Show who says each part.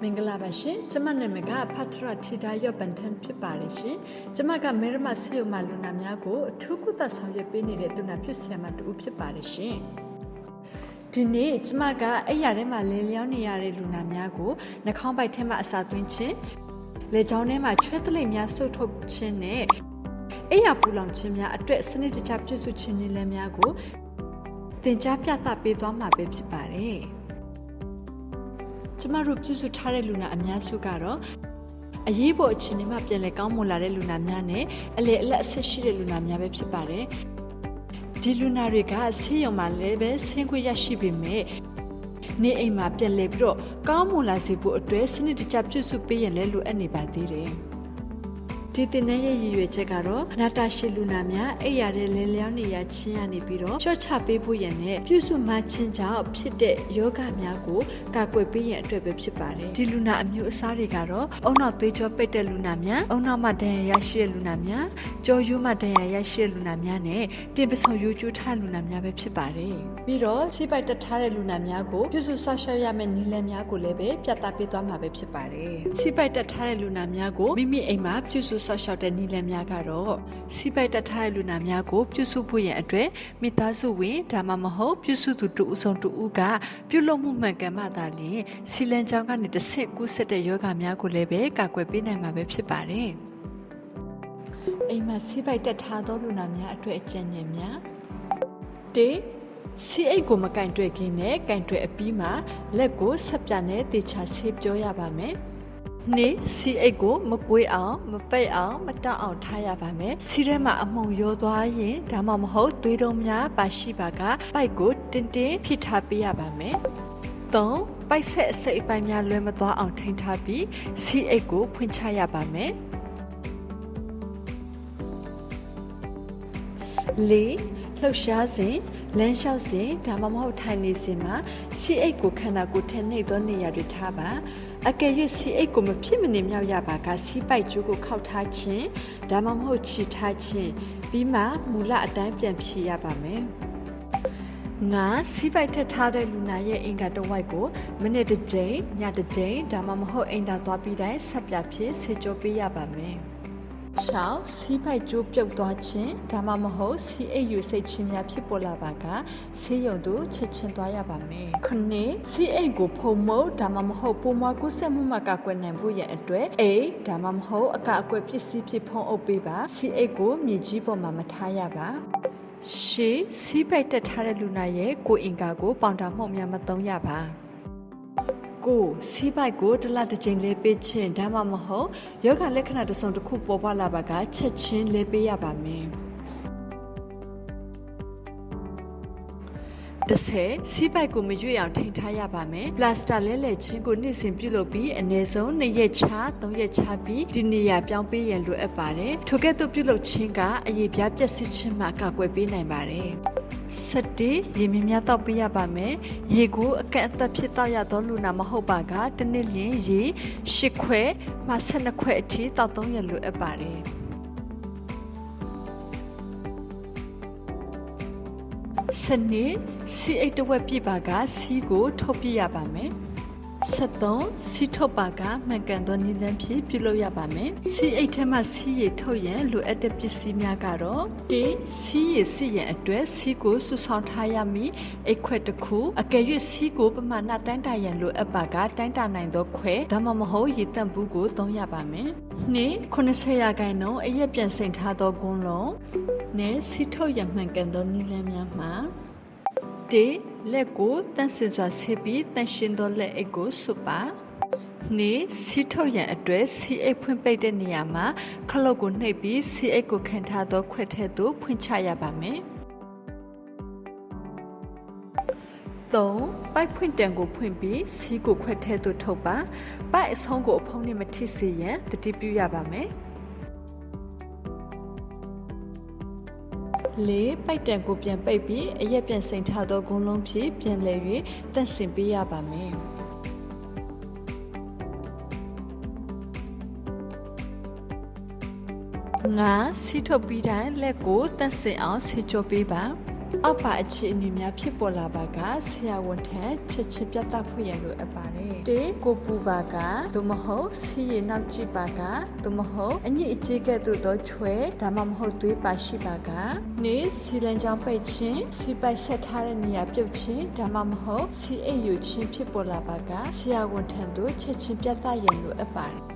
Speaker 1: မင်္ဂလာပါရှင်ကျမနာမည်ကဖတ်ထရထီဒါရော့ပန်ထန်ဖြစ်ပါတယ်ရှင်ကျမကမေရမဆေးရုံမှာလူနာများကိုအထူးကုသဆောင်ရွက်ပေးနေတဲ့သူနာဖြစ်ဆရာမတူဖြစ်ပါတယ်ရှင်ဒီနေ့ကျမကအဲ့ရထဲမှာလဲလျောင်းနေရတဲ့လူနာများကိုနှာခေါင်းပိုက်ထဲမှာအစာသွင်းခြင်းလေကြောင်းထဲမှာချွဲတလိပ်များဆုပ်ထုတ်ခြင်းနဲ့အဲ့ရပူလောင်ခြင်းများအတွက်စနစ်တကျပြုစုခြင်းနည်းလမ်းများကိုသင်ကြားပြသပေးသွားမှာပဲဖြစ်ပါတယ်ကျမတို့ပြုစုထားတဲ့လူနာအများစုကတော့အရေးပေါ်အခြေအနေမှာပြန်လည်ကောင်းမွန်လာတဲ့လူနာများနဲ့အလေအလတ်အဆက်ရှိတဲ့လူနာများပဲဖြစ်ပါတယ်ဒီလူနာတွေကဆေးရုံမှာလည်းပဲဆင်းခွင့်ရရှိပေမဲ့နေအိမ်မှာပြန်လည်ပြီးတော့ကောင်းမွန်လာစေဖို့အတွက်စနစ်တကျပြုစုပေးရင်လည်းလိုအပ်နေပါသေးတယ်ဒီတင်တဲ့ရည်ရွယ်ချက်ကတော့နာတာရှည်လူနာများအဲ့ရတဲ့လဲလျောင်းနေရချင်းရနေပြီးတော့ချော့ချပေးဖို့ရန်နဲ့ပြုစုမှချင်းကြောင့်ဖြစ်တဲ့ယောဂများကိုကာကွယ်ပေးရန်အတွက်ပဲဖြစ်ပါတယ်ဒီလူနာအမျိုးအစားတွေကတော့အုံနောက်သွေးကြောပိတ်တဲ့လူနာများအုံနောက်မှဒဏ်ရာရရှိတဲ့လူနာများကြောရိုးမှဒဏ်ရာရရှိတဲ့လူနာများနဲ့တင်ပဆုံရိုးကျိုးထားလူနာများပဲဖြစ်ပါတယ်ပြီးတော့စီးပိုက်တက်ထားတဲ့လူနာများကိုပြုစုဆောက်ရှောက်ရမယ့်နည်းလမ်းများကိုလည်းပဲပြသပေးသွားမှာပဲဖြစ်ပါတယ်စီးပိုက်တက်ထားတဲ့လူနာများကိုမိမိအိမ်မှာပြုစုဆောက်ရှောက်တဲ့နည်းလမ်းများကတော့စီးပိုက်တက်ထားတဲ့လူနာများကိုပြုစုဖို့ရန်အတွက်မိသားစုဝင်ဒါမှမဟုတ်ပြုစုသူတူဦးဆုံးတူဦးကပြုလုပ်မှုမှန်ကန်မှသာလျှင်စီလန်ကြောင်းကနေတစ်ဆင့်ကူးဆက်တဲ့ယောဂများကိုလည်းပဲကာကွယ်ပေးနိုင်မှာပဲဖြစ်ပါတယ်အိမ်မှာစီးပိုက်တက်ထားသောလူနာများအတွက်အကြံဉာဏ်များ၁စီအိတ်ကိုမကင်တွေ့ခင်နဲ့ကင်တွေ့အပြီးမှာလက်ကိုဆက်ပြနဲ့တေချာဆေးပြောရပါမယ်နေစီအိတ်ကိုမကွေးအောင်မပိတ်အောင်မတောက်အောင်ထားရပါမယ်စီထဲမှာအမှုံရောသွားရင်ဒါမှမဟုတ်သွေးတုံးများပါရှိပါကပိုက်ကိုတင်းတင်းဖိထားပေးရပါမယ်၃ပိုက်ဆက်အစိတ်အပိုင်းများလွဲမသွားအောင်ထိန်းထားပြီးစီအိတ်ကိုဖွင့်ချရပါမယ်၄လှုပ်ရှားစဉ်လမ်းလျှောက်စဉ်ဒါမှမဟုတ်ထိုင်နေစဉ်မှာစီအိတ်ကိုခန္ဓာကိုယ်ထဲနှိပ်သောနေရာတွေထားပါအကယ်၍စီအိတ်ကိုမဖြစ်မနေမြောက်ရပါကစီးပိုက်ကျိုးကိုခောက်ထားခြင်းဒါမှမဟုတ်ခြိထားခြင်းပြီးမှမူလအတိုင်းပြန်ဖြည့်ရပါမယ်ငါစီးပိုက်ထက်ထားတဲ့လူနာရဲ့အင်္ဂါတစ်ဝိုက်ကိုမိနစ်တစ်ကြိမ်ညတစ်ကြိမ်ဒါမှမဟုတ်အိမ်သာသွားပြီးတိုင်းဆက်ပြဖြစ်ဆေးကြောပေးရပါမယ်6စီးပိုက်ကျိုးပြုတ်သွားခြင်းဒါမှမဟုတ်စီးအိတ်ယူစိတ်ချင်းများဖြစ်ပေါ်လာပါကဆေးရုံသို့ချက်ချင်းသွားရပါမယ်9စီးအိတ်ကိုဖုံမုတ်ဒါမှမဟုတ်ပိုးမွားကူးစက်မှုမှကာကွယ်နိုင်ဖို့ရန်အတွက်အိတ်ဒါမှမဟုတ်အကာအကွယ်ပစ္စည်းဖြစ်ဖုံးအုပ်ပေးပါစီးအိတ်ကိုမြေကြီးပေါ်မှာမထားရပါရှေ့စီးပိုက်တက်ထားတဲ့လူနာရဲ့ကိုယ်အင်္ဂါကိုပေါင်တာမှုန့်များမသုံးရပါကိုစီးပိုက်ကိုတစ်လတစ်ကြိမ်လဲပေးခြင်းဒါမှမဟုတ်ယောဂလက္ခဏာတစ်စုံတစ်ခုပေါ်ပေါက်လာပါကချက်ချင်းလဲပေးရပါမယ်10စီးပိုက်ကိုမရွေ့အောင်ထိန်းထားရပါမယ်ပလတ်စတာလဲချင်းကိုနေ့စဉ်ပြုလုပ်ပြီးအနည်းဆုံး2ရက်ချ3ရက်ချပြီးဒီနေရာပြောင်းပေးရန်လိုအပ်ပါတယ်ထိုကဲ့သို့ပြုလုပ်ခြင်းကအရေးပြပျက်စီးခြင်းမှကာကွယ်ပေးနိုင်ပါတယ်7ရေမြများတောက်ပေးရပါမယ်ရေကိုအကန့်အသတ်ဖြစ်တောက်ရသောလူနာမဟုတ်ပါကတစ်နှစ်လျင်ရေ10ခွဲမှ12ခွဲအထိတောက်သုံးရလိုအပ်ပါတယ်စနစ်စီအိတ်တဝက်ပြပါကစီကိုထုတ်ပြရပါမယ်73စီထုတ်ပါကမှန်ကန်သောနည်းလမ်းဖြင့်ပြုလုပ်ရပါမယ်စီအိတ်ထဲမှာစီရည်ထုတ်ရန်လိုအပ်တဲ့ပစ္စည်းများကတော့1စီရည်စစ်ရန်အတွက်စီကိုစုဆောင်ထားရမည်အိတ်ခွက်တစ်ခုအကယ်၍စီကိုပမာဏတိုင်းတာရန်လိုအပ်ပါကတိုင်းတာနိုင်သောခွဲဒါမှမဟုတ်ရေတန့်ဘူးကိုသုံးရပါမယ်2 80%အရက်ပြန်စိန်ထားသောဂွန်းလုံးနဲ့စီထုတ်ရန်မှန်ကန်သောနည်းလမ်းများမှာ1လက်ကိုတန့်စင်စွာဆေးပြီးတန့်ရှင်းသောလက်အိတ်ကိုဆွပါ2စီထုတ်ရန်အတွက်စီအိတ်ဖွင့်ပိတ်တဲ့နေရာမှာခလုတ်ကိုနှိပ်ပြီးစီအိတ်ကိုခံထားသောခွက်ထဲသို့ဖွင့်ချရပါမယ်3ပိုက်ဖွင့်တံကိုဖွင့်ပြီးစီကိုခွက်ထဲသို့ထုတ်ပါပိုက်အဆုံးကိုအဖုံးနဲ့မထိစေရန်တတိပြုရပါမယ်4ပိုက်တံကိုပြန်ပိတ်ပြီးအရက်ပြန်စိန်ထားသောဂုံးလုံးဖြင့်ပြန်လည်၍တန့်စင်ပေးရပါမယ်5စီထုတ်ပြီးတိုင်းလက်ကိုတန့်စင်အောင်ဆေးကြောပေးပါ အောက်ပါအခြေအနေများဖြစ်ပေါ်လာပါကဆရာဝန်ထံချက်ချင်းပြသဖို့ရန်လိုအပ်ပါတယ်။တေကိုပူပါကသို့မဟုတ်ဆီးရနောက်ကြည့်ပါကသို့မဟုတ်အညစ်အကြေးကဲ့သို့သောချွဲဒါမှမဟုတ်သွေးပါရှိပါကနေစီလန်ကြောင်ပိတ်ခြင်းစီပိုက်ဆက်ထားတဲ့နေရာပြုတ်ခြင်းဒါမှမဟုတ်စီအိပ်ယူခြင်းဖြစ်ပေါ်လာပါကဆရာဝန်ထံသို့ချက်ချင်းပြသရန်လိုအပ်ပါတယ်